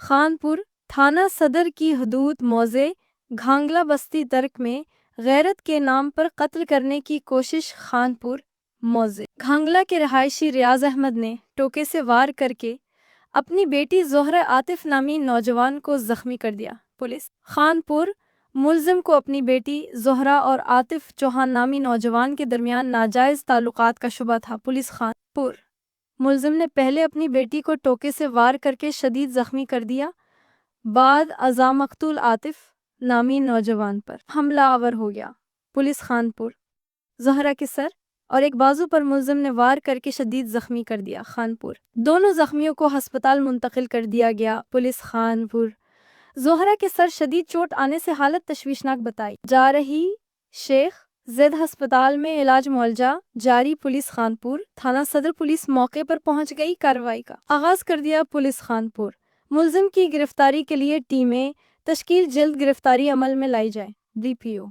خانپور تھانہ صدر کی حدود موضع گھانگلا بستی ترک میں غیرت کے نام پر قتل کرنے کی کوشش۔ خانپور موضع گھانگلا کے رہائشی ریاض احمد نے ٹوکے سے وار کر کے اپنی بیٹی زہرہ عاطف نامی نوجوان کو زخمی کر دیا۔ پولیس خانپور ملزم کو اپنی بیٹی زہرہ اور عاطف چوہان نامی نوجوان کے درمیان ناجائز تعلقات کا شبہ تھا۔ پولیس خانپور ملزم نے پہلے اپنی بیٹی کو ٹوکے سے وار کر کے شدید زخمی کر دیا، بعد ازاں مقتول عاطف نامی نوجوان پر حملہ آور ہو گیا۔ پولیس خانپور زہرہ کے سر اور ایک بازو پر ملزم نے وار کر کے شدید زخمی کر دیا۔ خانپور دونوں زخمیوں کو ہسپتال منتقل کر دیا گیا۔ پولیس خانپور زہرہ کے سر شدید چوٹ آنے سے حالت تشویشناک بتائی جا رہی، شیخ زید ہسپتال میں علاج معالجہ جاری۔ پولیس خانپور تھانہ صدر پولیس موقع پر پہنچ گئی، کارروائی کا آغاز کر دیا۔ پولیس خانپور ملزم کی گرفتاری کے لیے ٹیمیں تشکیل، جلد گرفتاری عمل میں لائی جائے۔ ڈی پی او